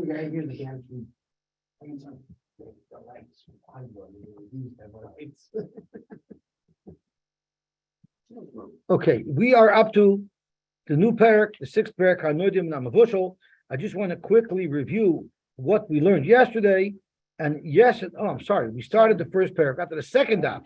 guy here that can the lights. Okay, we are up to the new parak, the sixth parak, Hanodim Namavushal. I just want to quickly review what we learned yesterday. And yes, I'm sorry, we started the first parak after the second daf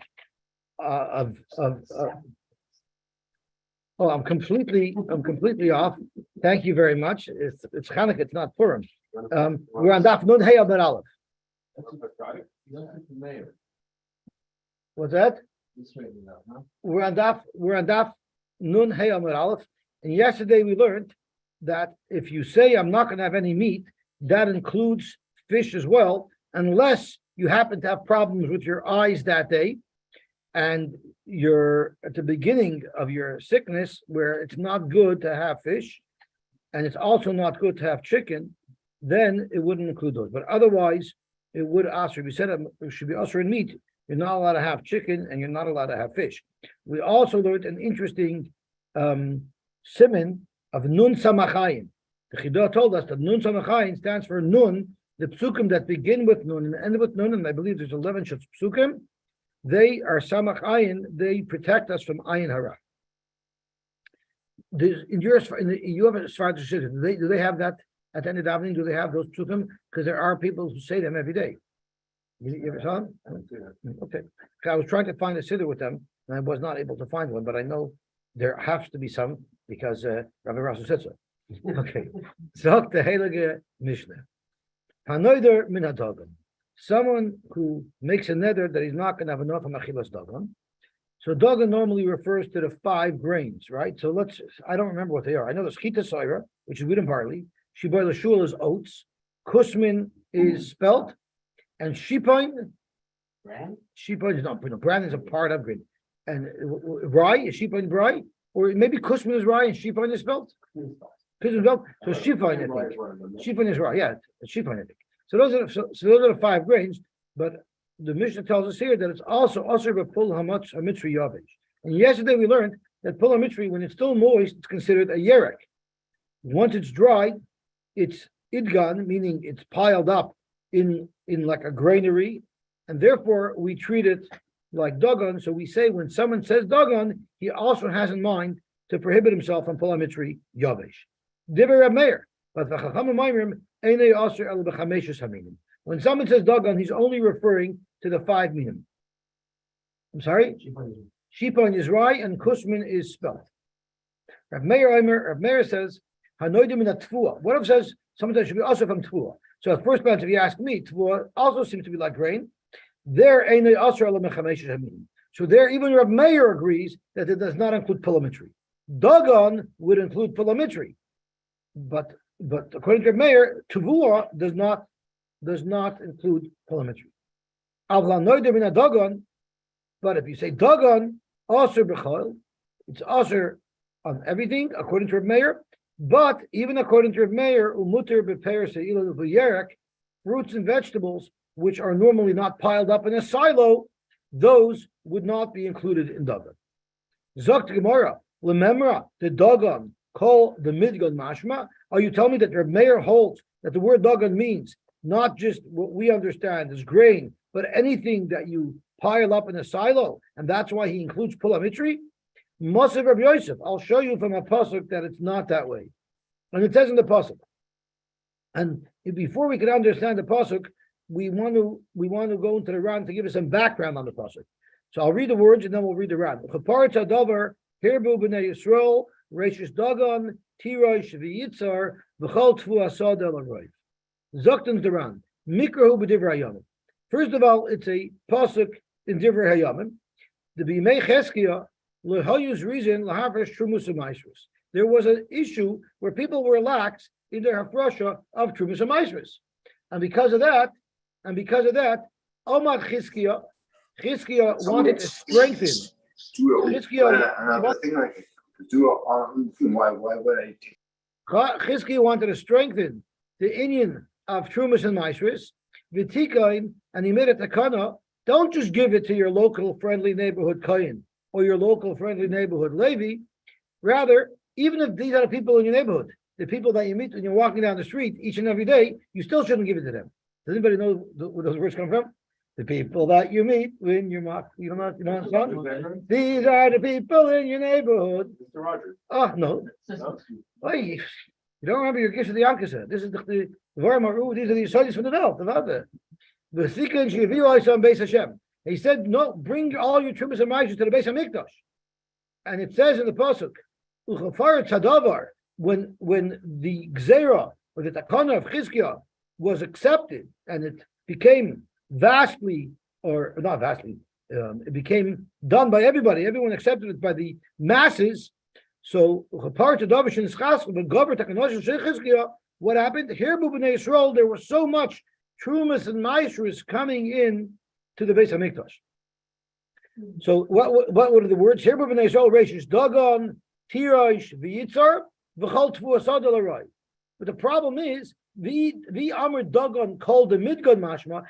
I'm completely off. Thank you very much. It's Chanukah, it's not Purim. We're on daf Nun Hey Amud Aleph. What's that? We're on daf Nun Hey Amud Aleph. And yesterday we learned that if you say I'm not going to have any meat, that includes fish as well, unless you happen to have problems with your eyes that day, and you're at the beginning of your sickness where it's not good to have fish, and it's also not good to have chicken, then it wouldn't include those. But otherwise, it would also, if you said it should be also in meat, you're not allowed to have chicken and you're not allowed to have fish. We also learned an interesting siman of Nun Samachayim. The Chidah told us that Nun Samachayim stands for Nun, the psukim that begin with Nun and end with Nun, and I believe there's 11 such psukim. They are Samachayim, they protect us from Ayin Hara. You have a Sfarad decision. Do they have that at the end of davening? Do they have those psukim? Because there are people who say them every day. You ever saw them? Okay. I was trying to find a siddur with them, and I was not able to find one, but I know there has to be some because Rabbi Rasul said so. Okay. So the Heilige Mishnah. Hanoider min hadagan. Someone who makes a neder that he's not going to have enough of achilas dagan. So dagan normally refers to the 5 grains, right? So I don't remember what they are. I know there's chita soira, which is wheat and barley. Shiboy l'shul is oats. Kusmin is spelt. And shipain. Shipain is not, bran is a part of grain. And rye, is shipain rye? Or maybe kusmin is rye and shipain is spelt? Kusmin is spelt. So shipain, I think. Shipain is rye, yeah. Shipain, I think. So those are the 5 grains, but the Mishnah tells us here that it's also pul hamatz hamitzri yavish. And yesterday we learned that pul hamitzri, when it's still moist, it's considered a yerek. Once it's dry, it's idgan, meaning it's piled up in like a granary, and therefore we treat it like dagan. So we say when someone says dagan, he also has in mind to prohibit himself from pul hamitzri yavish. Divrei Reb Meir, but the Chachamim Maimer. When someone says dagan, he's only referring to the 5 minim. I'm sorry? Shipon is rye and kusmin is spelt. Rav Meir says, Hanoidim in a tfua. What if it says someone says should be also from tfua? So at first glance, if you ask me, tfua also seems to be like grain. There, so there, even Rav Meir agrees that it does not include pilamitry. Dagan would include pilamitry. But according to Rav Meir, tavua does not include pilamitry. But if you say dagan, aser b'chol, it's aser on everything according to Rav Meir. But even according to Rav Meir, umuter b'peir se'ilah v'yerek, fruits and vegetables which are normally not piled up in a silo, those would not be included in dagan. Zokt Gemara, lememra the dagan call the midgan mashma. Are you telling me that Rav Meir holds that the word dagan means not just what we understand as grain, but anything that you pile up in a silo, and that's why he includes pilamitry? Masav Rabbi Yosef, I'll show you from a pasuk that it's not that way, and it says in the pasuk. And before we can understand the pasuk, we want to go into the Ran to give us some background on the pasuk. So I'll read the words and then we'll read the Ran. Chaparat hadavar hirbu b'nei Yisrael reishis dagan tirosh v'yitzar v'chol tfu asad el aroiv. Zoktan Duran, Mikrahu b'divrei hayamim. First of all, it's a pasuk in divrei hayamim. The b'imei cheskia lehoyus reason lahavresh trumus u'maisrus. There was an issue where people were lax in their hafrasha of trumus u'maisrus, and because of that, Omar Chizkiah wanted to strengthen. Chizkiah wanted to strengthen the Indian of Trumas and Maisris, Vitikain, and he made a takana. Don't just give it to your local friendly neighborhood Kayin or your local friendly neighborhood Levi. Rather, even if these are the people in your neighborhood, the people that you meet when you're walking down the street each and every day, you still shouldn't give it to them. Does anybody know where those words come from? The people that you meet when you're you know what? These are the people in your neighborhood. Mr. Rogers. Oh no. Hey, you don't remember your gifts of the Ankasa. This is the Varmaru, these are the Yisodis from the Belt. The Thikin Shiviu on Beis Hashem. He said, no, bring all your tributes and maishus to the Beis Hamikdash. And it says in the Pasuk, Uchafar Tzadavar, when the Gzera, or the Takana of Chizkiah was accepted, and it became vastly, or not vastly, it became done by everybody. Everyone accepted it by the masses. So, what happened? Here, B'nai Yisrael, there was so much trumas and maishus coming in to the Beis Hamikdash. So, what were the words? Here, B'nai Yisrael, Reishis Dagon, Tirosh, V'yitzar, V'chol Tvu Asad Alarai. But the problem is, the Amr Dagon called the Midgon Mashma,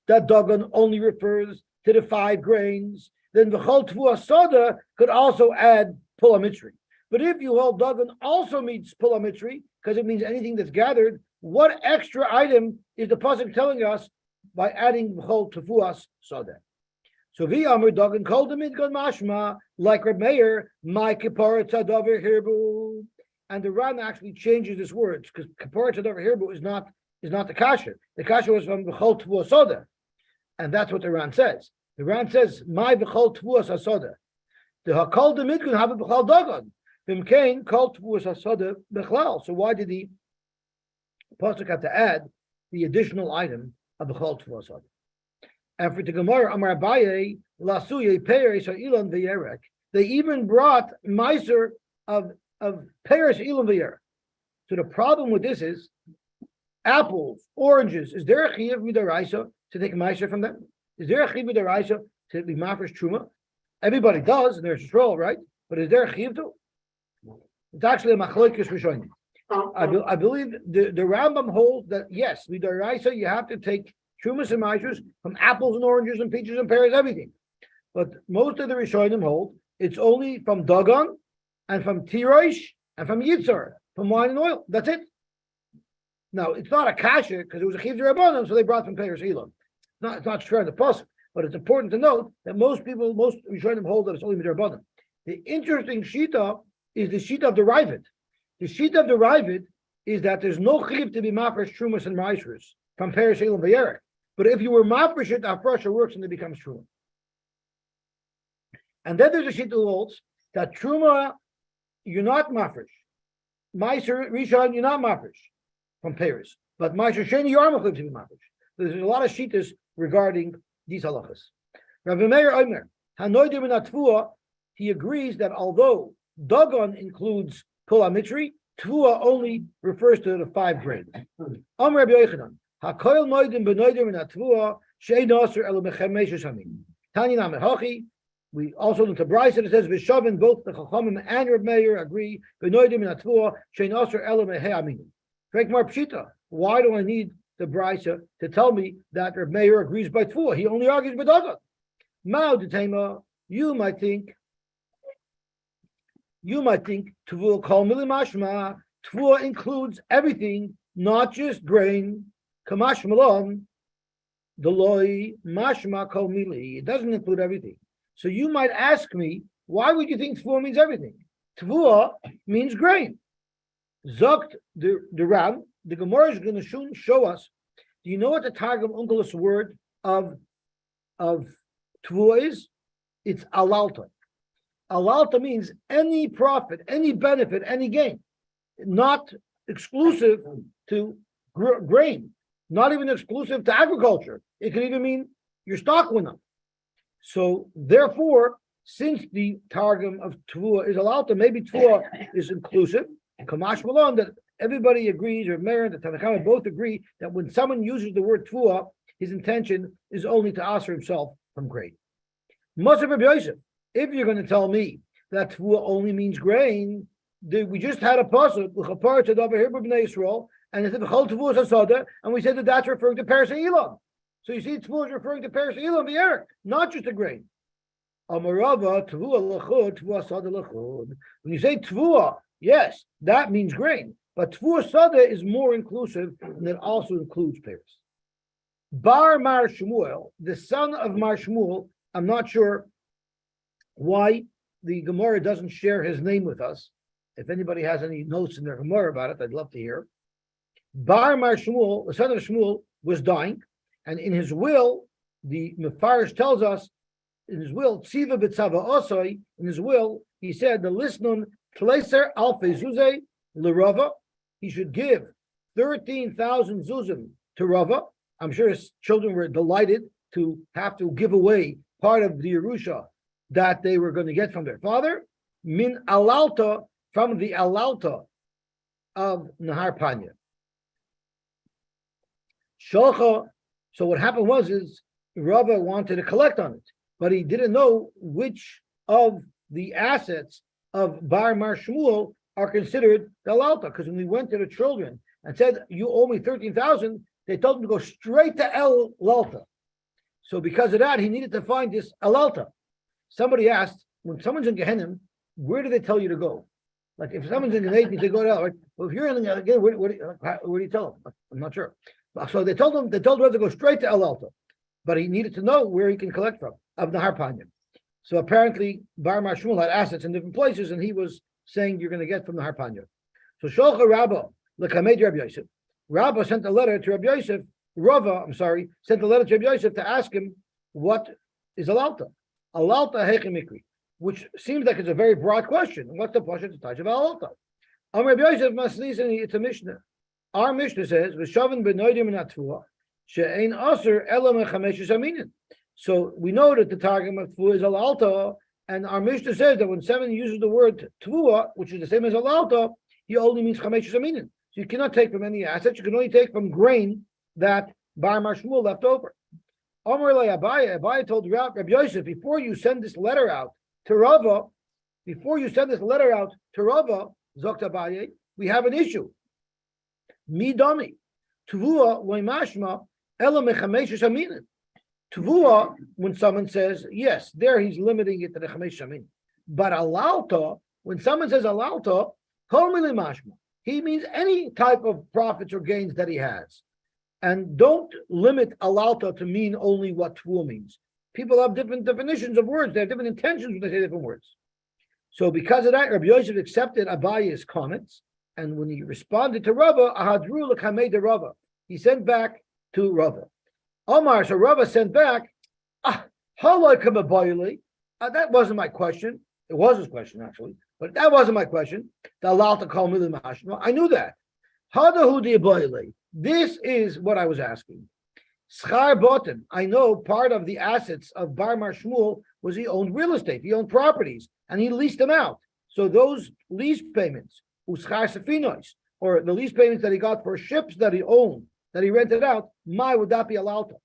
that Dagon only refers to the 5 grains. Then the Chol Tvu Asada could also add Pula Mitzri. But if you hold Dagon also means Pula Mitzri, because it means anything that's gathered, what extra item is the pasuk telling us by adding Chol Tvu Asada? So the Amr Dagon called the Midgon Mashma, like Reb Meir, my Kippara Tzadavar Hirbu. And the Ran actually changes his words, because Kippara Tzadavar Hirbu is not the Kasha. The Kasha was from the Chol Tvu Asada. And that's what the Ran says. The Ran says, "My b'chol tvuas hasoda." The hakol the midgun have a b'chol dagon. V'mkein kol tvuas hasoda b'chlal. So why did the pasuk have to add the additional item of b'chol tvuas hasoda? And for the Gemara, Amar Abaye lasuye peres ha'ilon v'yerek. They even brought meiser of peres ilon v'yerek. So the problem with this is apples, oranges. Is there a chiyuv midaraisa to take a meiser from them? Is there a chiyuv d'oraisa to be mafresh truma? Everybody does, and there's a stroll, right? But is there a chiyuv to? It's actually a machlokes rishonim. I believe the Rambam holds that yes, with d'oraisa you have to take trumas and maishus from apples and oranges and peaches and pears, everything. But most of the rishonim hold it's only from dagon and from tirosh and from yitzar, from wine and oil. That's it. Now it's not a kasha because it was a chiyuv d'rabbanan, so they brought from pears elon. It's not sure in the pasuk, but it's important to note that most Rishonim hold that it's only midrabanan. The interesting shita is the shita of the Ravid. The shita of the Ravid is that there's no chiyuv to be mafresh trumas and maishus from peres elon v'yerek. But if you were mafresh it, afresha works and it becomes truma. And then there's a shita who holds that truma you're not mafresh, meiser rishon you're not mafresh from peres, but meiser sheni you are machliv to be mafresh. There's a lot of shitas regarding these halachas. Rabbi Meir Omer, Hanoidim Tvua, he agrees that although Dagon includes Pula Mitri, Tvua only refers to the 5 grains. Am Rabbi Yochanan, Hakoil Noidim Benoidim Tvua, Shein Aser Elo Bechemesh Shamim. Tani Name Hachi. We also look to Bryce and it says Vishavin, both the Chachamim and Rabbi Meir agree Benoidim Tvua, Shein Aser Elo Becheamin. Frank Mar Pshita. Why do I need the Brisa to tell me that Reb Meir agrees by Tvua? He only argues by Dagon. Mao Detema, you might think Tvua kol mili mashma. Tvua includes everything, not just grain. Kamash malon, deloi mashma kol mili. It doesn't include everything. So you might ask me, why would you think Tvua means everything? Tvua means grain. Zokt the Ram. The Gemara is going to show us. Do you know what the Targum Unkelos word of Tvua is? It's elilta. Elilta means any profit, any benefit, any gain, not exclusive to grain, not even exclusive to agriculture. It could even mean your stock went up. So therefore, since the Targum of Tvua is elilta, maybe Tvua is inclusive. Kamash Malon, that everybody agrees, or Meir and the Tanakh both agree that when someone uses the word Tvua, his intention is only to answer himself from grain. Moshe Rabbi Yosef, if you're going to tell me that Tvua only means grain, we just had a pasuk l'chapar tzadavar here b'nei Yisrael, and it said chol Tvua hasada, and we said that that's referring to peres elon. So you see, Tvua is referring to peres elon v'yerek, not just a grain. Amarava Tvua lachud, Tvua hasada lachud. When you say Tvua Yes, that means grain. But Tvua Sada is more inclusive, and it also includes pairs. Bar Mar Shmuel, the son of Mar Shmuel, I'm not sure why the Gemara doesn't share his name with us. If anybody has any notes in their Gemara about it, I'd love to hear. Bar Mar Shmuel, the son of Shmuel, was dying, and in his will, the Mefarish tells us, in his will, Tziva B'Tzava Osoi, in his will, he said, the Lisnun Tleiser Alfe Zuze L'Rava, he should give 13,000 zuzim to Rava. I'm sure his children were delighted to have to give away part of the Yerusha that they were going to get from their father. Min alalta, from the alalta of Nahar Panya. Shalcha, so what happened is Rava wanted to collect on it, but he didn't know which of the assets of Bar Mar Shmuel are considered the elilta, because when we went to the children and said, you owe me 13,000, they told him to go straight to elilta. So because of that, he needed to find this elilta. Somebody asked, when someone's in Gehenna, where do they tell you to go? Like if someone's in Gehenna, they go to El. Right? Well, if you're in Gehenna, where do you tell them? I'm not sure. So they told him to go straight to elilta, but he needed to know where he can collect from of Nahar Panya. So apparently, Bar Mar Shmuel had assets in different places, and he was saying you're going to get from the Harpanya. So Sholcha Rabba l'kamed Rabbi Yosef. Rabba sent a letter to Rabbi Yosef. Rava, sent a letter to Rabbi Yosef to ask him what is elilta. Elilta hechem mikri, which seems like it's a very broad question. What's the pasha to touch of elilta? Rabbi Yosef masnisani, it's a mishnah. Our mishnah says v'shavin b'noidim minatfua she'ein aser ela mechameshes aminin. So we know that the targum of tvua is elilta. And our Mishnah says that when someone uses the word tvua, which is the same as elilta, he only means chameshes aminin. So you cannot take from any assets. You can only take from grain that Bar Mar Shmuel left over. Amar le Abaye told Rabbi Yosef, before you send this letter out to Rava, Zokta Abaye, we have an issue. Mi dami tvua loimashma ela mechameshes aminin. Tvua, when someone says, yes, there he's limiting it to the Chamesh Shamin. But elilta, when someone says elilta, kol mili mashma, he means any type of profits or gains that he has. And don't limit elilta to mean only what tvua means. People have different definitions of words. They have different intentions when they say different words. So because of that, Rabbi Yosef accepted Abaye's comments. And when he responded to Rava, ahadru l'kamei de Rava, he sent back to Rava. Omar, so Rava sent back, that wasn't my question. It was his question, actually, but that wasn't my question. I knew that. This is what I was asking. Schar boten, I know part of the assets of Bar Mar Shmuel was he owned real estate, he owned properties, and he leased them out. So those lease payments, uschar sefinois, or the lease payments that he got for ships that he owned, that he rented out, would that be elilta?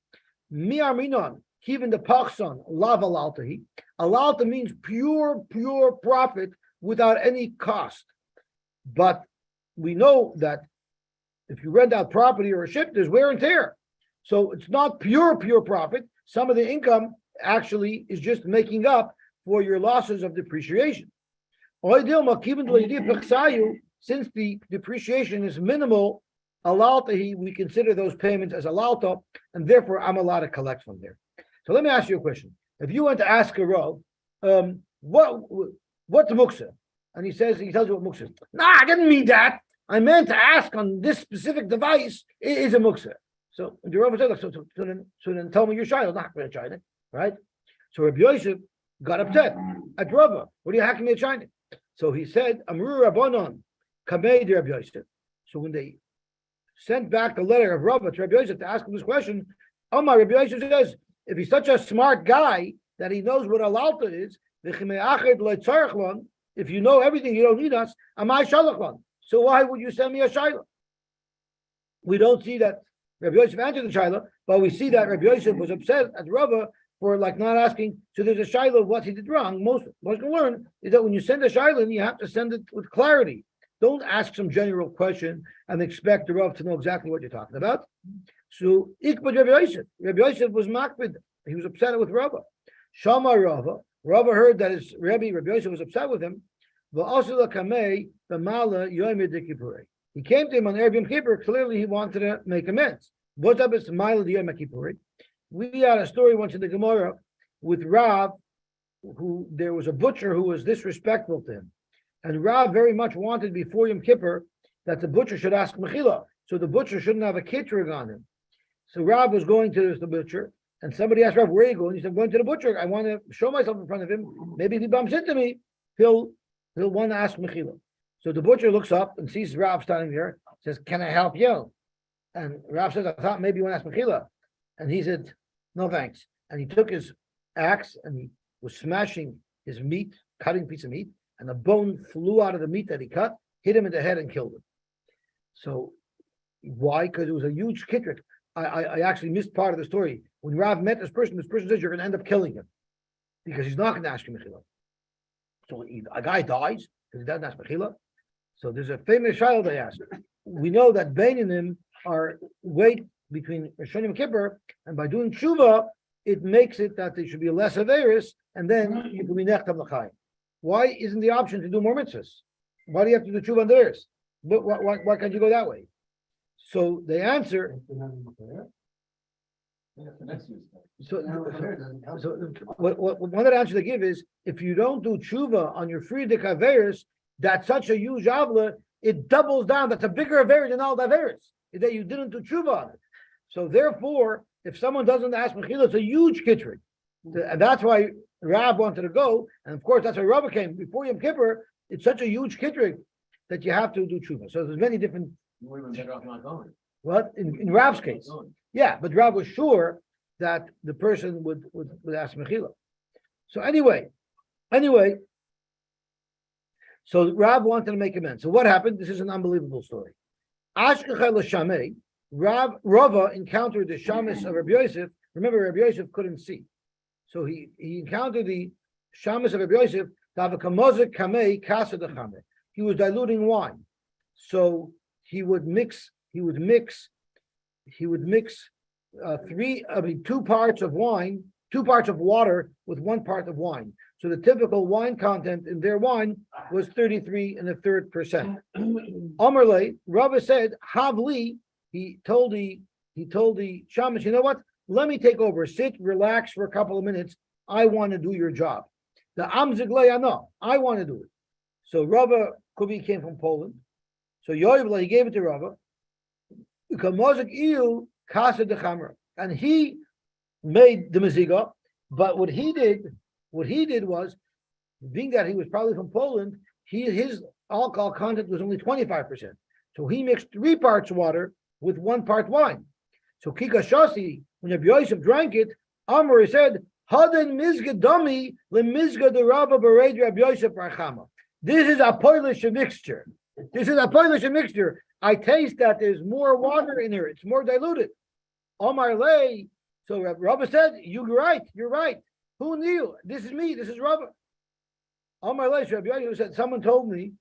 Mi arminon, even the pachson, lav elilta. Elilta means pure profit without any cost. But we know that if you rent out property or a ship, there's wear and tear. So it's not pure profit. Some of the income actually is just making up for your losses of depreciation. Since the depreciation is minimal, elilta, we consider those payments as elilta, and therefore I'm allowed to collect from there. So let me ask you a question. If you went to ask a Rav, what's muksa? And he tells you what muksa is. I didn't mean that. I meant to ask on this specific device is a muksa. So the Rav said, so then tell me your shayla, not for a shayla, right? So Rabbi Yosef got upset at Rava. What are you hacking me at shayla? So he said, Amru Rabbanon, Kamei de Rabbi Yosef. So when they sent back the letter of Rava to Rabbi Yosef to ask him this question, Rabbi Yosef says, if he's such a smart guy that he knows what elilta is, if you know everything, you don't need us, so why would you send me a shayla? We don't see that Rabbi Yosef answered the shayla, but we see that Rabbi Yosef was upset at Rava for not asking. So there's a shayla of what he did wrong. Most can learn is that when you send a shayla, you have to send it with clarity. Don't ask some general question and expect the Rav to know exactly what you're talking about. So Ikbad Rabbi Yosef. Rabbi Yosef was makbid. He was upset with Rava. Shama Rava. Rava heard that his Rabbi Yosef was upset with him. the Mala Yom Kippur. He came to him on Erev Yom Kippur. Clearly, he wanted to make amends. What's up? It's Mala Yom Kippur. We had a story once in the Gemara with Rav, who there was a butcher who was disrespectful to him, and Rav very much wanted before Yom Kippur that the butcher should ask Mechila, so the butcher shouldn't have a kittrig on him. So Rav was going to the butcher, and somebody asked Rav, "Where are you going?" He said, "I'm going to the butcher. I want to show myself in front of him. Maybe if he bumps into me, he'll want to ask Mechila." So the butcher looks up and sees Rav standing there, says, "Can I help you?" And Rav says, "I thought maybe you want to ask Mechila." And he said, "No, thanks." And he took his axe and he was smashing his meat, cutting a piece of meat, and the bone flew out of the meat that he cut, hit him in the head and killed him. So why? Because it was a huge kittrik. I actually missed part of the story. When Rav met this person says you're going to end up killing him because he's not going to ask you Mechila. So a guy dies because he doesn't ask Mechila. So there's a famous child they asked. We know that Beinim are wait between Rosh Hashanah and Kippur, and by doing tshuva, it makes it that there should be less averis, and then you can be nechtam l'chaim. Why isn't the option to do more mitzvahs? Why do you have to do tshuva on theirs? But why can't you go that way? So they answer. So what one of the answers they give is, if you don't do tshuva on your Friedik averis, that's such a huge avla, it doubles down. That's a bigger averis than all the averis that you didn't do tshuva on it. So therefore, if someone doesn't ask Mechila, it's a huge kittrig. And that's why Rav wanted to go. And of course, that's why Rav came. Before Yom Kippur, it's such a huge kittrig that you have to do tshuva. So there's many different... You were even better off not going. What? In Rav's case. Yeah, but Rav was sure that the person would ask Mechila. So anyway, so Rav wanted to make amends. So what happened? This is an unbelievable story. Ashkechel Shamei, Rava encountered the shamis of Rabbi Yosef. Remember, Rabbi Yosef couldn't see. So he encountered the shamis of Rabbi Yosef, he was diluting wine. So he would mix 2 parts of wine, 2 parts of water with 1 part of wine. So the typical wine content in their wine was 33 1/3%. Amarle, Rava said, Havli, he told the shamash, you know what? Let me take over. Sit, relax for a couple of minutes. I want to do your job. The Amziglei, I know. I want to do it. So Rava Kubi came from Poland. So Yoivla, he gave it to Rava. And he made the meziga, but what he did was, being that he was probably from Poland, his alcohol content was only 25%. So he mixed 3 parts water with 1 part wine. So Kika Shasi, when Rabbi Yosef drank it, Amr said, Haden mizga dami le mizga de Rabba bered Rabbi Yosef Rachama. This is a Polish mixture. I taste that there's more water in here. It's more diluted. Omar lay. So Rabba said, you're right. Who knew? This is me. This is Rabba. Omar lay. So Rabbi Yosef said, someone told me,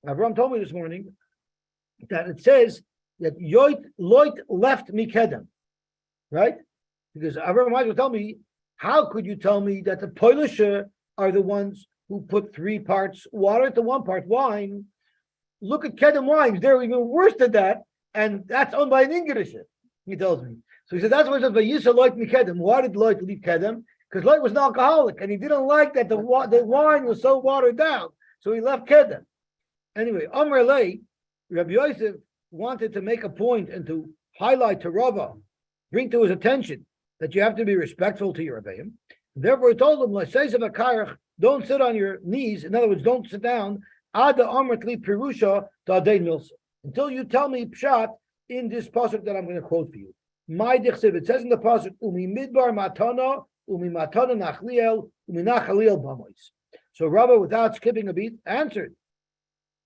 Avram told me this morning, that it says that Loit left me kedem. Right? Because Avram might tell me, how could you tell me that the Polish are the ones who put 3 parts water to 1 part wine? Look at Kedem wines; they're even worse than that, and that's owned by an English. He tells me. So he said that's why it says Vayisa Loit mi Kedem. Why did Loit leave Kedem? Because Loit was an alcoholic, and he didn't like that the wine was so watered down, so he left Kedem. Anyway, Amr Lei, Rabbi Yosef wanted to make a point and to highlight to Rava, bring to his attention that you have to be respectful to your Rebbeim. Therefore, he told him, don't sit on your knees. In other words, don't sit down. Until you tell me pshat in this pasuk that I'm going to quote for you. It says in the pasuk, Umi midbar matana, umi matana nachliel, umi nachaliel bamois. So Rava, without skipping a beat, answered,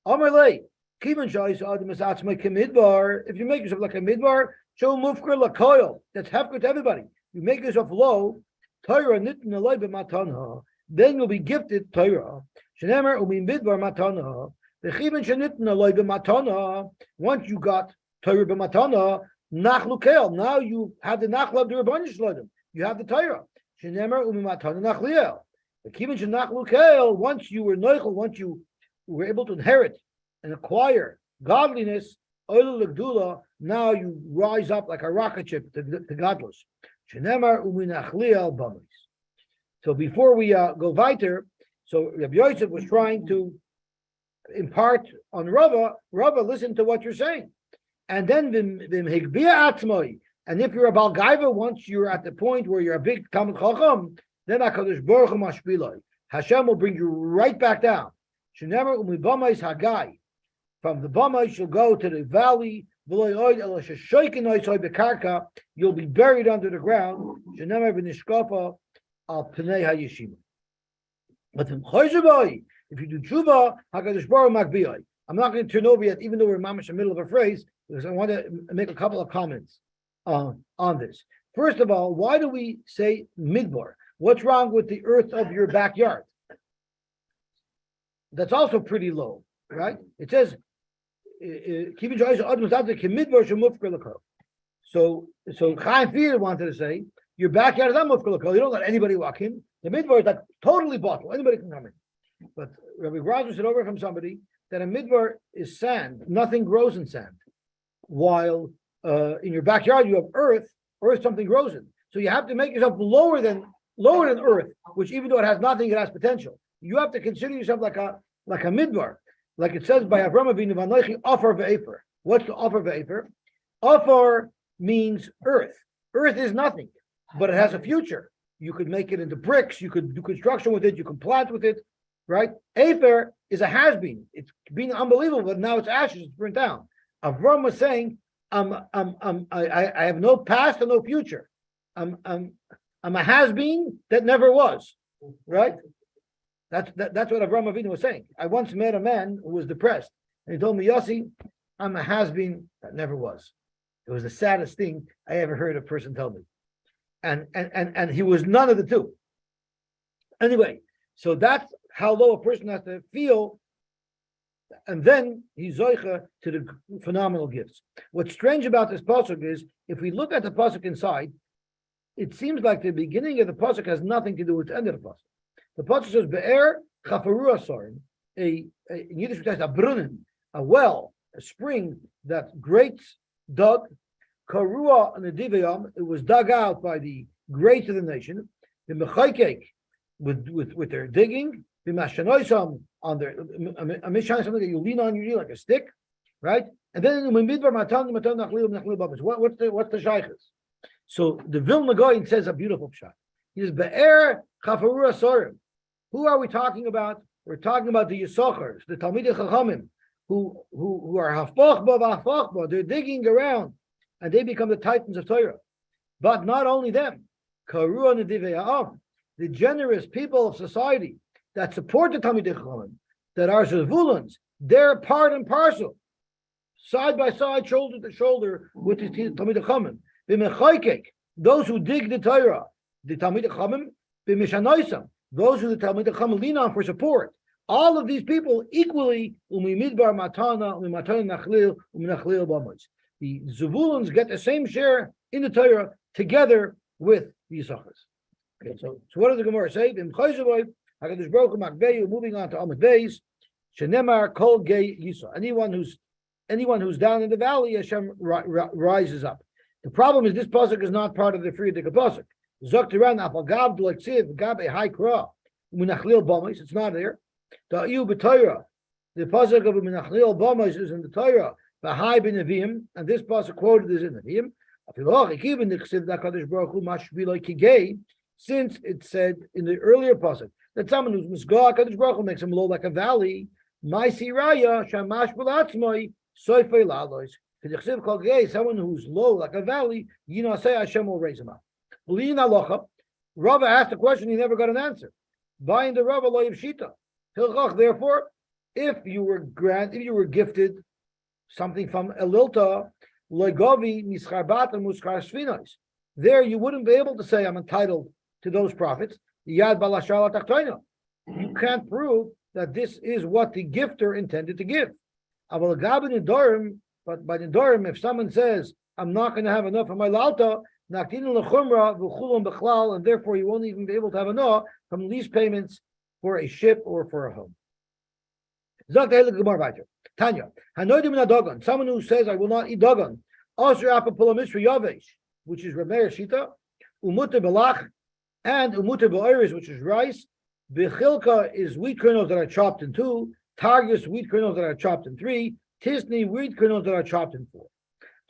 Amarle, kivan shais adam esatzmei kemidbar. If you make yourself like a midbar, show mufker lakoil. That's hefker to everybody. You make yourself low, Torah nitin alay b'matana. Then you'll be gifted Torah. Shenemer umin bidbar matana. V'chiven shenitin alay b'matana. Once you got Torah b'matana, nachlukel. Now you have the nachla of the Rebbeinu Shlodim. You have the Torah. Shenemer umin matana nachliel. V'chiven shenachlukel. Once you were noichel, once you were able to inherit and acquire godliness, now you rise up like a rocket ship to godless. So before we go weiter, so Rabbi Yosef was trying to impart on Rava, listen to what you're saying. And then and if you're a Balgaiva, once you're at the point where you're a big Talmid Chacham, then HaKadosh Baruch Hu mashpiloi. Hashem will bring you right back down. From the Bamais, you'll go to the valley. You'll be buried under the ground. But if you do tshuva, HaKadosh Baruch Hu makbiyoi. I'm not going to turn over yet, even though we're mamish in the middle of a phrase, because I want to make a couple of comments on this. First of all, why do we say midbar? What's wrong with the earth of your backyard? That's also pretty low, right? It says, so Chaim Fier wanted to say, your backyard is not mufkar. You don't let anybody walk in. The midbar is like totally bottled. Anybody can come in. But Rabbi Grazer said over from somebody that a midbar is sand. Nothing grows in sand. While in your backyard you have earth something grows in. So you have to make yourself lower than earth, which even though it has nothing, it has potential. You have to consider yourself like a midbar. Like it says by Avram Avinu, Vanoichi Ofar ve'efer. What's the Ofar ve'efer? Ofar means earth. Earth is nothing, but it has a future. You could make it into bricks, you could do construction with it, you can plant with it, right? Aether is a has-been. It's been unbelievable, but now it's ashes, it's burnt down. Avram was saying, I have no past and no future. I'm a has-been that never was, right? That's what Avram Avinu was saying. I once met a man who was depressed, and he told me, Yossi, I'm a has-been that never was. It was the saddest thing I ever heard a person tell me. And he was none of the two. Anyway, so that's how low a person has to feel, and then he's zoicha to the phenomenal gifts. What's strange about this pasuk is, if we look at the pasuk inside, it seems like the beginning of the pasuk has nothing to do with the end of the pasuk. The pasuk says, "Be'er chafaru asorim," in Yiddish we say a brunnen, a well, a spring that greats dug. Karua and the Divayam, it was dug out by the greats of the nation. The Mechaykek with their digging. The Mashanoisam on their Mishan, something that you lean on, you like a stick, right? And then when Midbar Matan what's the shaykhs? So the Vilna Gaon says a beautiful shot. He says Be'er Chafaru Asorim. Who are we talking about? We're talking about the Yisachars, the Talmidei Chachamim, who are hafachba. They're digging around, and they become the titans of Torah. But not only them, Karua Nedivei Ha'am, the generous people of society that support the Talmidei Chachamim, that are Zavulans, they're part and parcel, side by side, shoulder to shoulder with the Talmidei Chachamim. B'mechaykek, those who dig the Torah, the Talmidei Chachamim, b'mishanoisam, those who the Talmidei Chachamim lean on for support. All of these people equally, umimidbar matana, umimatana nachlil, uminachlil b'amois. The Zavulans get the same share in the Torah together with the Yisachars. Okay, so what does the Gemara say? Moving on to Amud Beis, Shenemar Kol Gei Yisa. Anyone who's down in the valley, Hashem rises up. The problem is this pasuk is not part of the Frierdiker pasuk. Zoktiran Apagab Dleksiv Gab a high kra Uminachlil Bamis. It's not there. The pasuk of Uminachlil Bamis is in the Torah. Bahai bin Neviim, and this pasuk quoted is in Neviim. Since it said in the earlier pasuk that someone who's Misgah Kadosh Baruch Hu makes him low like a valley, my siraya shamash b'latzmai soifei la'alois. Someone who's low like a valley, say Hashem will raise him up. Rava asked a question, he never got an answer. Buying the Rava lo yivshita. Therefore, if you were gifted something from elilta, loigovi mischarbat and muschar sfinos, there you wouldn't be able to say I'm entitled to those profits. Yad balashal atachtoino. You can't prove that this is what the gifter intended to give. But by the Nedarim, if someone says I'm not going to have enough for my lalta, and therefore you won't even be able to have enough from lease payments for a ship or for a home. Tanya, Hanoidim Dagon, someone who says, I will not eat Dagon, also Apapulamisra Yavesh, which is Rameir Shita, Umuter Balach, and Umuter Ba'iris, which is rice. Bechilka is wheat kernels that are chopped in 2, Targus, wheat kernels that are chopped in 3, Tisni, wheat kernels that are chopped in 4.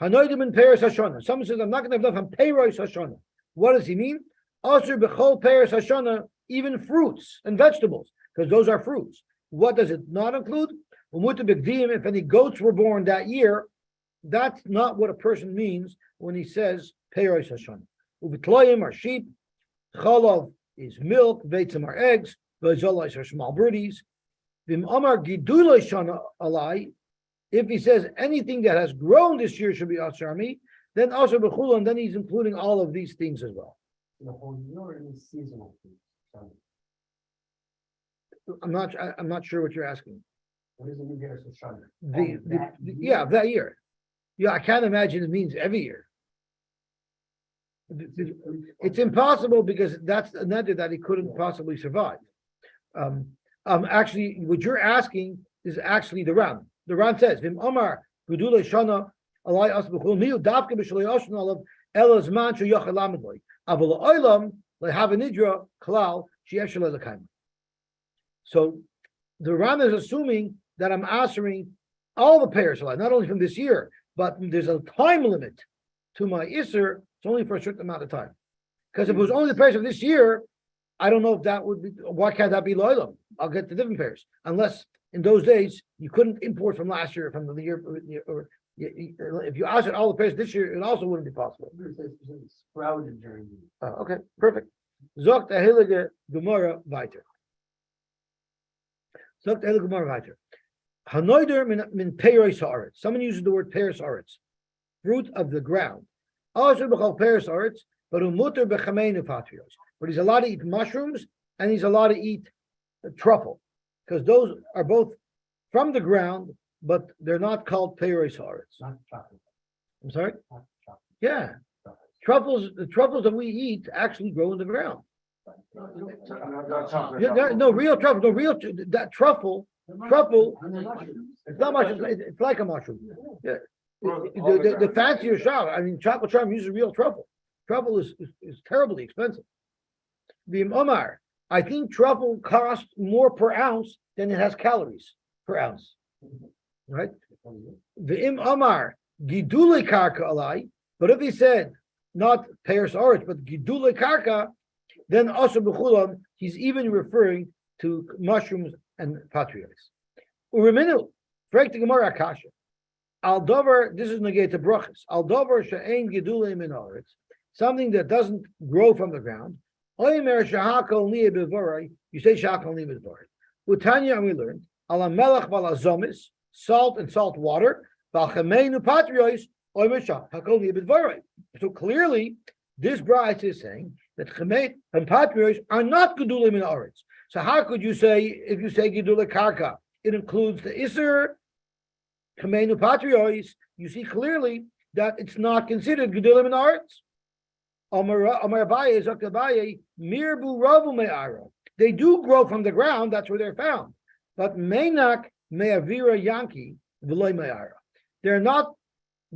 Hanoidim in Paris Hashana. Someone says, I'm not going to have enough on Peiros Hashana. What does he mean? Also, Bechol Paris Hashana, even fruits and vegetables, because those are fruits. What does it not include? If any goats were born that year, that's not what a person means when he says Peiros Hashana. Ubitloyim are sheep, Cholov is milk, Veitzim are eggs, Veizolos are small birdies. Vim Amar Giduloi Shana Alai. If he says anything that has grown this year should be Asharmi, then also Bechul, and then he's including all of these things as well. The whole year or any seasonal food? I'm not sure what you're asking. What does it mean here? That year. Yeah, I can't imagine it means every year. It's impossible because that's another that he couldn't possibly survive. Actually, what you're asking is actually the Ram. The Ram says, "Vim Omar Gudule Shana Alai Asbechul Miu Davke B'Shalei Oshon Alav Elos Man Shu Yochel Lamadloi Aval Oilam LeHava Nidra Klal Sheyesh Shalei Lekayim." So the Ram is assuming that I'm answering all the payers, not only from this year, but there's a time limit to my Isser. It's only for a certain amount of time. Because if it was only the pairs of this year, I don't know if that would be, why can't that be Loilam? I'll get the different pairs. Unless in those days, you couldn't import from last year, from the year, or if you asked all the pairs this year, it also wouldn't be possible. Sprouted during the year. Okay, perfect. Zogt Ahilige Gemara weiter. Zogt Ahilige Gemara weiter. Hanoider min peiros haaretz. Someone uses the word peiros haaretz, fruit of the ground. Also b'chol peiros haaretz, but umuter b'chameinu patrios. But he's allowed to eat mushrooms and he's allowed to eat truffle, because those are both from the ground, but they're not called peiros haaretz. Not chocolate. I'm sorry? Not chocolate. Yeah, truffles. The truffles that we eat actually grow in the ground. No real truffle. No real that truffle. Truffle, it's not much. It's like a mushroom. Yeah. The fancier shop. I mean, chocolate charm uses real truffle. Truffle is terribly expensive. The Omar, I think truffle costs more per ounce than it has calories per ounce. Right? The Omar gidule karka alai. But if he said not peiros haaretz but gidule karka, then also b'chulam he's even referring to mushrooms and patrios. Ureminu, break the Gemara Akasha. Al dover, this is negate to brachas. Al dover she'ein gedulei min haaretz, something that doesn't grow from the ground. Oimer shehakol niye b'vorei, you say shehakol niye b'vorei. Utanya, and we learned al hamelach val hazomis, salt and salt water. Val chameinu patrios, oimer shehakol niye b'vorei. So clearly, this bride is saying that chamein and patrios are not gedulei min haaretz. So how could you say, if you say Gidula Karka, it includes the Isser, Kamenu Patriois, you see clearly that it's not considered Gidula Min Haaretz. Amar Abaye, Zok Abaye, Mirbu Ravu Me'ara. They do grow from the ground, that's where they're found. But Meinak Me'avira Yanki, V'loy Me'ara. They're not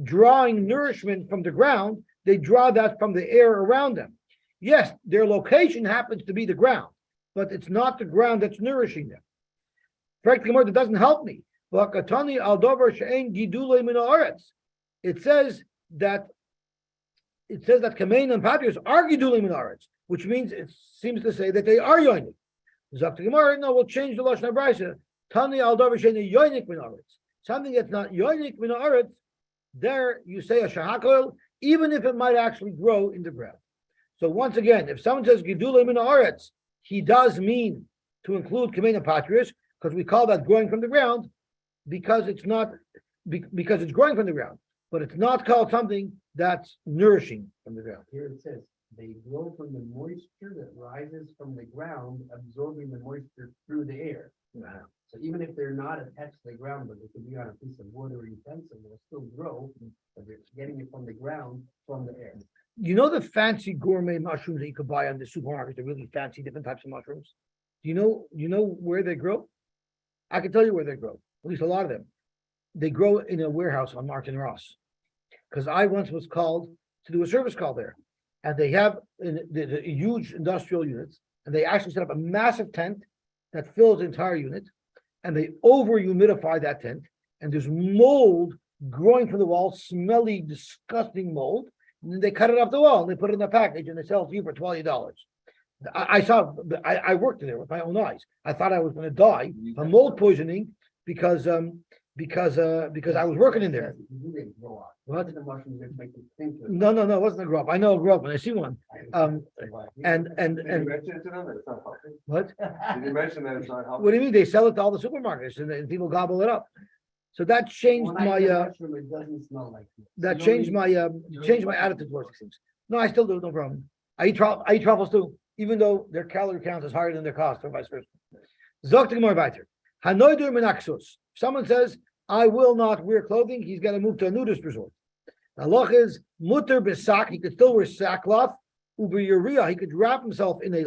drawing nourishment from the ground, they draw that from the air around them. Yes, their location happens to be the ground, but it's not the ground that's nourishing them. Practically more, that doesn't help me. It says that Kamein and Patrios are Gidulim in Aretz, which means it seems to say that they are Yoinik. No, we'll change the Lashon HaBraisa. Tani al davar she'ein Yoinik min Aretz. Something that's not Yoinik min Aretz, there you say a shahakol, even if it might actually grow in the ground. So once again, if someone says Gidulim in Aretz, he does mean to include Kamein and Patrios, because we call that growing from the ground, because it's not because it's growing from the ground, but it's not called something that's nourishing from the ground. Here it says they grow from the moisture that rises from the ground, absorbing the moisture through the air. Wow. So even if they're not attached to the ground, but they could be on a piece of wood or utensil, they'll still grow, but they're getting it from the ground, from the air. You know the fancy gourmet mushrooms that you could buy on the supermarket, the really fancy different types of mushrooms? Do you know where they grow? I can tell you where they grow, at least a lot of them. they grow in a warehouse on Martin Ross. Because I once was called to do a service call there. And they have the huge industrial units, and they actually set up a massive tent that fills the entire unit, and they over humidify that tent, and there's mold growing from the wall, smelly, disgusting mold. And then they cut it off the wall and they put it in a package and they sell it to you for $20. I worked there with my own eyes. I thought I was going to die from mold poisoning because I was working in there. What? No, it wasn't a grow up. I know a grow up when I see one. Did you mention it to them? It's not healthy. What? Did you mention that it's not healthy? What do you mean? They sell it to all the supermarkets and people gobble it up. So that changed my It doesn't smell like this. that changed my attitude towards these things. No, I still do, no problem. I eat truffles too, even though their calorie count is higher than their cost, or vice versa. Zok more weiter. Hanoidur minaksus. Someone says, I will not wear clothing, he's got to move to a nudist resort. The halach is mutter besak, he could still wear sackcloth. Uber urea, he could wrap himself in a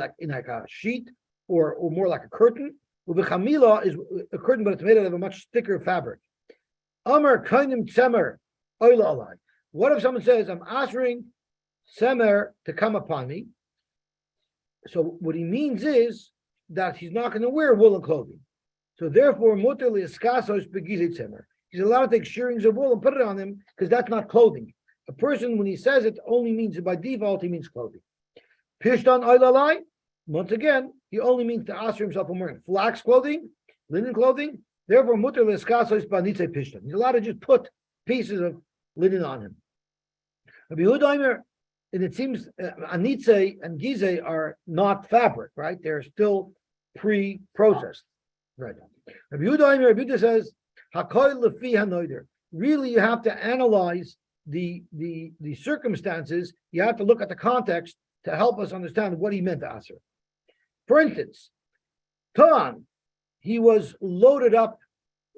sheet or more like a curtain. Uber chamila is a curtain, but it's made out of a much thicker fabric. Amar kainim tzemer oila alai. What if someone says, I'm asking semer to come upon me? So what he means is that he's not going to wear woolen clothing. So therefore, mutter liaskasos begizit semer. He's allowed to take shearings of wool and put it on him because that's not clothing. A person, when he says it, only means by default, he means clothing. Pishtan oila alai. Once again, he only means to ask himself from wearing flax clothing, linen clothing. Therefore, mutter leskasos banitze pishtan. He's allowed to just put pieces of linen on him. Rabbi Yehuda, and it seems anitze and gize are not fabric, right? They're still pre-processed, right? Rabbi Yehuda says, "Hakoy lefi hanoider." Really, you have to analyze the circumstances. You have to look at the context to help us understand what he meant to answer. For instance, Tan. He was loaded up.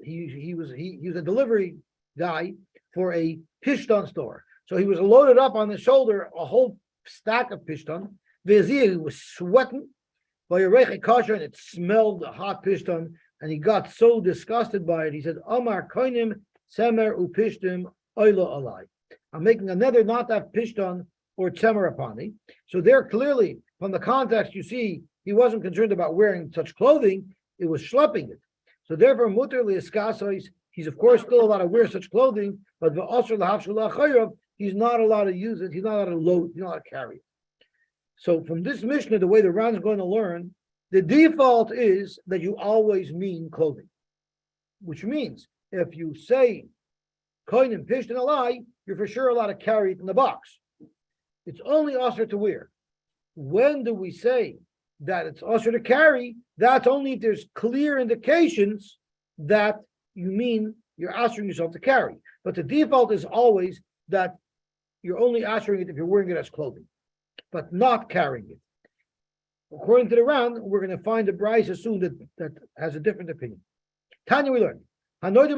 He was a delivery guy for a pishtan store. So he was loaded up on the shoulder, a whole stack of pishtan. He was sweating by a reche kasher, and it smelled the hot pishtan. And he got so disgusted by it. He said, "Amar koinim semer upishtim oilo alai." I'm making another not to have pishtan or tzemer upon me. So there clearly, from the context, you see he wasn't concerned about wearing such clothing. It was schlepping it. So therefore, mutter liaskasos, he's of course still allowed to wear such clothing, but he's not allowed to use it, he's not allowed to load, he's not allowed to carry it. So from this Mishnah, the way the Ran is going to learn, the default is that you always mean clothing. Which means if you say koin and pisht and alai, you're for sure allowed to carry it in the box. It's only usher to wear. When do we say that it's usher to carry? That's only if there's clear indications that you mean you're asking yourself to carry. But the default is always that you're only answering it if you're wearing it as clothing, but not carrying it. According to the Ran, we're going to find a brisa soon that has a different opinion. Tanya, we learn. Someone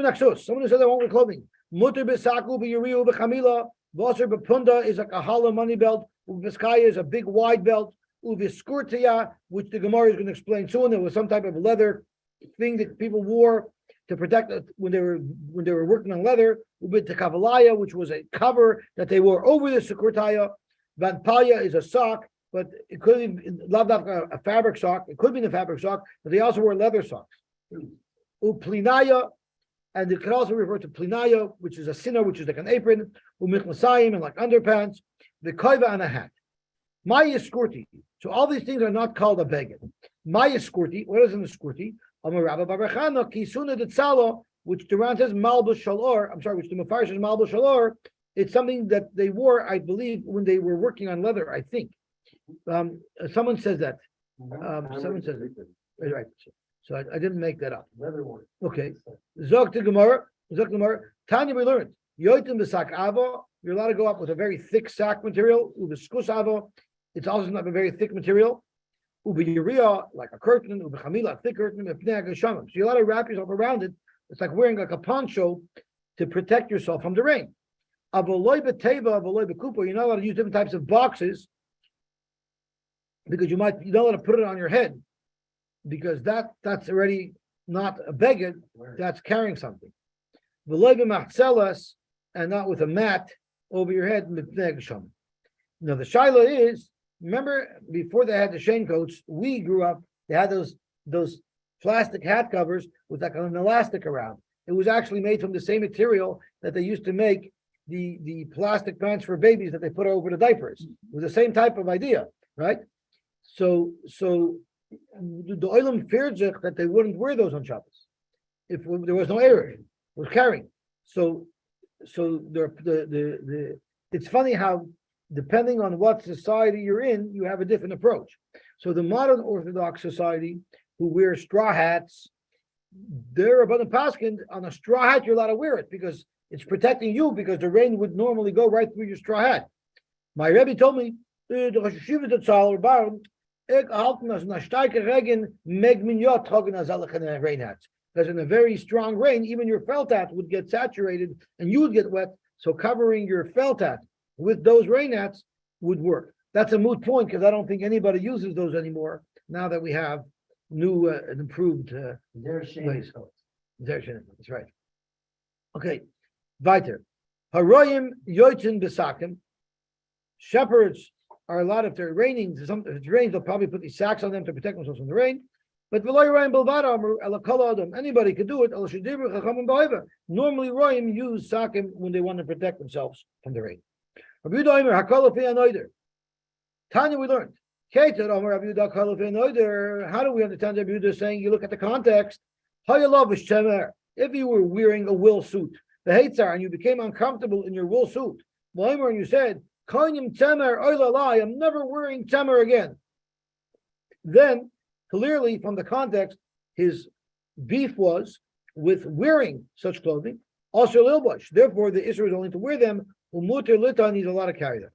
who said they won't wear clothing. Mutter besaku b'yuriu b'chamila. Vaser b'punda is like a hollow money belt. Uviskaya is a big wide belt. Uviskurtia, which the Gemara is going to explain soon. There was some type of leather thing that people wore to protect it when they were working on leather. Ubit which was a cover that they wore over the sukurtaya. Vanpaya is a sock, but it could be not a fabric sock. It could be a fabric sock, but they also wore leather socks. Uplinaya, and it could also refer to plinaya, which is a sinner, which is like an apron. Umiklasayim, and like underpants. The koiva and a hat. Maya skurti. So all these things are not called a beged. Maya skurti. What is in the skurti? Amarabba Barachana Kisuna de Tzalo, which the Ran says Malbus Shalor. I'm sorry, which the Mefarish says Malbus Shalor. It's something that they wore, I believe, when they were working on leather. I think someone says that. Someone says it. Right. So I didn't make that up. Leather one. Okay. Zok to Gemara. Tanya, we learned. Yoitim b'sak ava. You're allowed to go up with a very thick sack material. Ubiskus ava. It's also not a very thick material. Ubiuria, like a curtain. Ubichamila, a thick curtain. So you're allowed to wrap yourself around it. It's like wearing like a poncho to protect yourself from the rain. Avoloi b'teva, avoloi b'kupa. You're not allowed to use different types of boxes because you're not allowed to put it on your head because that's already not a beged. That's carrying something. v'loy b'machzelas, and not with a mat over your head. Now the shaila is, remember before they had the shane coats, we grew up, they had those plastic hat covers with like an elastic around. It was actually made from the same material that they used to make the plastic pants for babies that they put over the diapers. It was the same type of idea, right? So the oilam feared that they wouldn't wear those on Shabbos if there was no error, it was carrying. So it's funny how depending on what society you're in, you have a different approach. So the modern Orthodox society who wear straw hats, they're abundant paskin on a straw hat, you're allowed to wear it because it's protecting you because the rain would normally go right through your straw hat. My Rebbe told me, because in a very strong rain, even your felt hat would get saturated and you would get wet. So covering your felt hat with those rain hats would work. That's a moot point because I don't think anybody uses those anymore now that we have new and improved They're shame ways. coats. That's right. Okay, weiter. Haroyim yoitzin besakim. Shepherds are allowed if they're raining. If it rains, they'll probably put these sacks on them to protect themselves from the rain. But anybody could do it. Normally, Royim use sakim when they want to protect themselves from the rain. Tanya, we learned. How do we understand Rabbi Yehuda saying? You look at the context. If you were wearing a wool suit, the Heitzar, and you became uncomfortable in your wool suit, and you said, I'm never wearing temer again. Then, clearly from the context, his beef was with wearing such clothing. Also, lilbush. Therefore, the Isra is only to wear them. Umuter litan, he's allowed to carry them.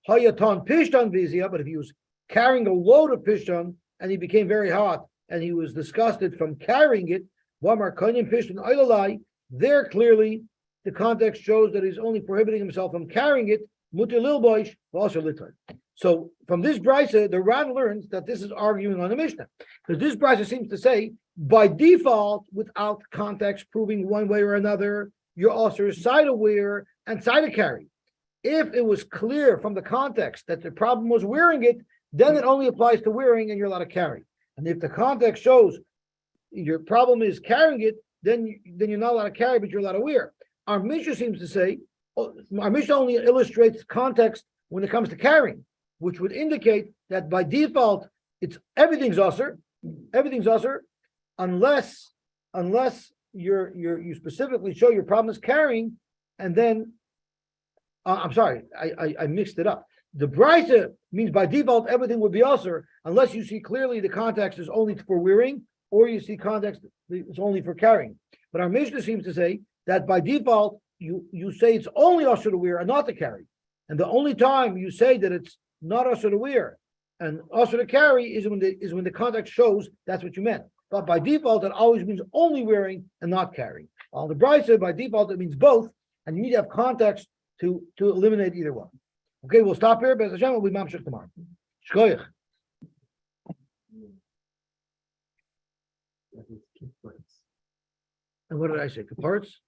Hayatan pishtan vizia, but if he was carrying a load of pishtan and he became very hot and he was disgusted from carrying it, there clearly the context shows that he's only prohibiting himself from carrying it. So from this brisa, the Ran learns that this is arguing on the Mishnah, because this brisa seems to say by default, without context proving one way or another, you're also side of wear and side of carry. If it was clear from the context that the problem was wearing it, then it only applies to wearing and you're allowed to carry. And if the context shows your problem is carrying it, then you're not allowed to carry, but you're allowed to wear. Our Mishnah seems to say, our Mishnah only illustrates context when it comes to carrying, which would indicate that by default, everything's usher, unless you specifically show your problem is carrying, and then I'm sorry, I mixed it up. The brisa means by default everything would be usher unless you see clearly the context is only for wearing, or you see context is only for carrying. But our Mishnah seems to say that by default you say it's only usher to wear and not to carry, and the only time you say that it's not usher to wear and usher to carry is when the context shows that's what you meant. But by default, it always means only wearing and not carrying. On the brisa, by default, it means both, and you need to have context to eliminate either one. Okay, we'll stop here. Be'ez Hashem, we'll be mamshech tomorrow. Shkoyach. And what did I say? Kaparts?